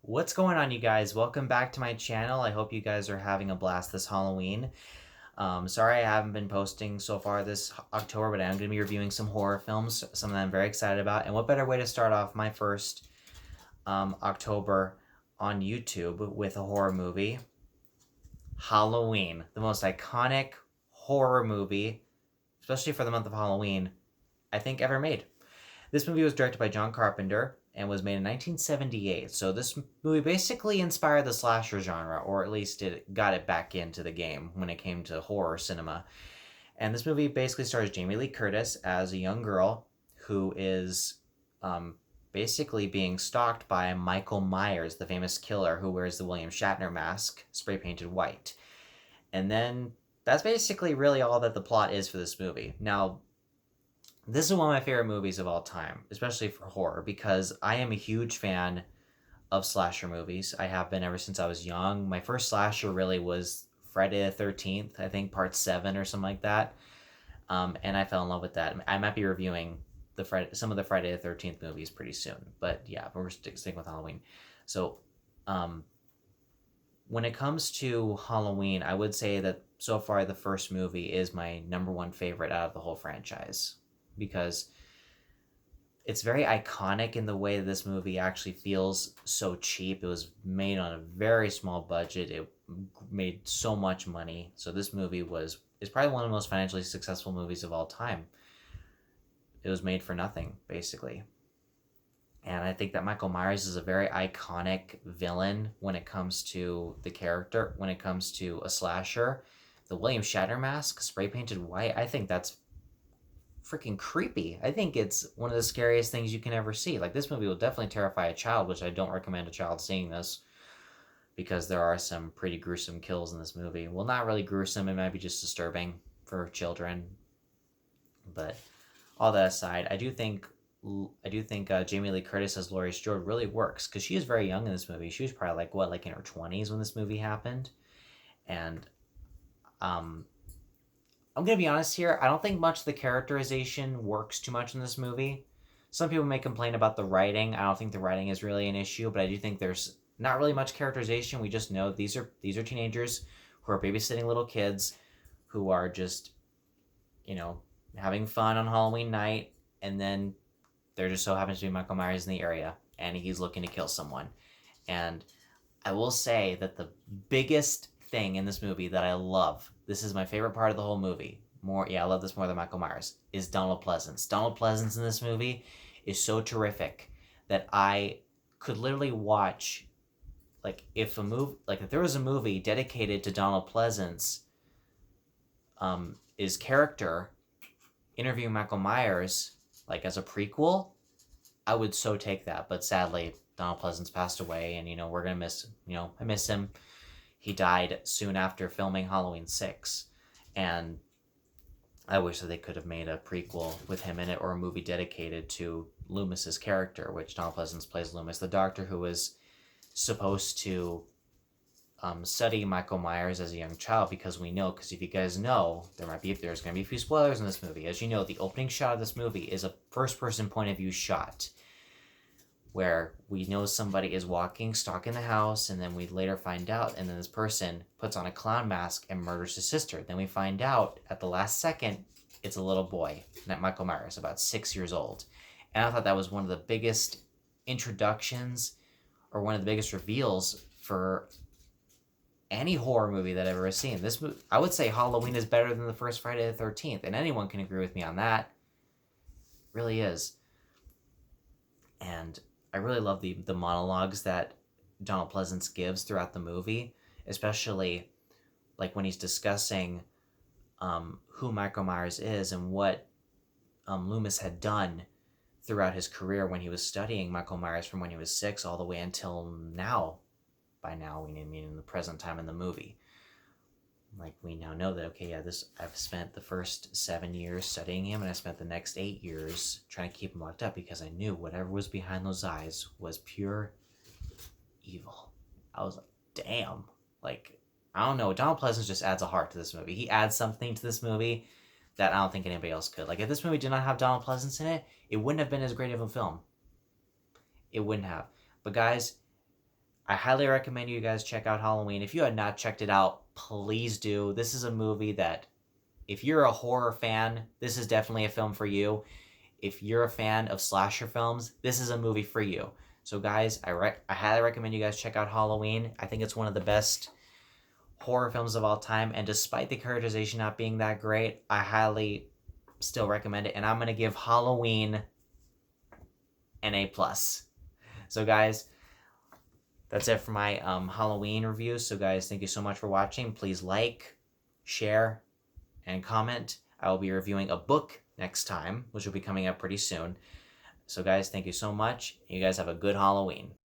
What's going on, you guys? Welcome back to my channel. I hope you guys are having a blast this Halloween. Sorry I haven't been posting so far this October, but I'm going to be reviewing some horror films, some that I'm very excited about. And what better way to start off my first October on YouTube with a horror movie? Halloween, the most iconic horror movie, especially for the month of Halloween, I think ever made. This movie was directed by John Carpenter and was made in 1978. So this movie basically inspired the slasher genre, or at least it got it back into the game when it came to horror cinema. And this movie basically stars Jamie Lee Curtis as a young girl who is basically being stalked by Michael Myers, the famous killer who wears the William Shatner mask, spray painted white. And then that's basically really all that the plot is for this movie. Now, this is one of my favorite movies of all time, especially for horror, because I am a huge fan of slasher movies. I have been ever since I was young. My first slasher really was Friday the 13th, I think part 7 or something like that. And I fell in love with that. I might be reviewing some of the Friday the 13th movies pretty soon. But yeah, we're sticking with Halloween. So when it comes to Halloween, I would say that so far the first movie is my number one favorite out of the whole franchise, because it's very iconic in the way that this movie actually feels so cheap. It was made on a very small budget. It made so much money. So this movie is probably one of the most financially successful movies of all time. It was made for nothing, basically. And I think that Michael Myers is a very iconic villain when it comes to the character, when it comes to a slasher. The William Shatner mask, spray painted white, I think that's freaking creepy. I think it's one of the scariest things you can ever see. Like, this movie will definitely terrify a child, which I don't recommend a child seeing this, because there are some pretty gruesome kills in this movie. Well, not really gruesome, it might be just disturbing for children. But all that aside, I do think Jamie Lee Curtis as Laurie Strode really works, because she is very young in this movie. She was probably like in her 20s when this movie happened, and um, I'm gonna be honest here. I don't think much of the characterization works too much in this movie. Some people may complain about the writing. I don't think the writing is really an issue, but I do think there's not really much characterization. We just know these are teenagers who are babysitting little kids, who are just, you know, having fun on Halloween night, and then there just so happens to be Michael Myers in the area, and he's looking to kill someone. And I will say that the biggest thing in this movie that I love, this is my favorite part of the whole movie. I love this more than Michael Myers, is Donald Pleasance. Donald Pleasance in this movie is so terrific that I could literally watch, if there was a movie dedicated to Donald Pleasance, his character interviewing Michael Myers, like as a prequel, I would so take that. But sadly, Donald Pleasance passed away, and we're gonna miss. I miss him. He died soon after filming Halloween 6, and I wish that they could have made a prequel with him in it, or a movie dedicated to Loomis's character, which Donald Pleasance plays Loomis, the doctor who was supposed to study Michael Myers as a young child, because if you guys know, there's going to be a few spoilers in this movie. As you know, the opening shot of this movie is a first-person point of view shot, where we know somebody is stalking the house, and then we later find out, and then this person puts on a clown mask and murders his sister. Then we find out at the last second it's a little boy, not Michael Myers, about 6 years old. And I thought that was one of the biggest introductions, or one of the biggest reveals for any horror movie that I've ever seen. I would say Halloween is better than the first Friday the 13th, and anyone can agree with me on that. It really is. And I really love the monologues that Donald Pleasance gives throughout the movie, especially like when he's discussing who Michael Myers is and what Loomis had done throughout his career when he was studying Michael Myers from when he was 6 all the way until now. By now, we mean in the present time in the movie. Like, we now know that, okay, yeah, I've spent the first 7 years studying him, and I spent the next 8 years trying to keep him locked up, because I knew whatever was behind those eyes was pure evil. I was like, damn. Like, I don't know. Donald Pleasance just adds a heart to this movie. He adds something to this movie that I don't think anybody else could. Like, if this movie did not have Donald Pleasance in it, it wouldn't have been as great of a film. It wouldn't have. But guys, I highly recommend you guys check out Halloween. If you had not checked it out, please do. This is a movie that, if you're a horror fan, this is definitely a film for you. If you're a fan of slasher films, this is a movie for you. So guys, I highly recommend you guys check out Halloween. I think it's one of the best horror films of all time, and despite the characterization not being that great, I highly still recommend it, and I'm going to give Halloween an A+. So guys, that's it for my Halloween review. So guys, thank you so much for watching. Please like, share, and comment. I will be reviewing a book next time, which will be coming up pretty soon. So guys, thank you so much. You guys have a good Halloween.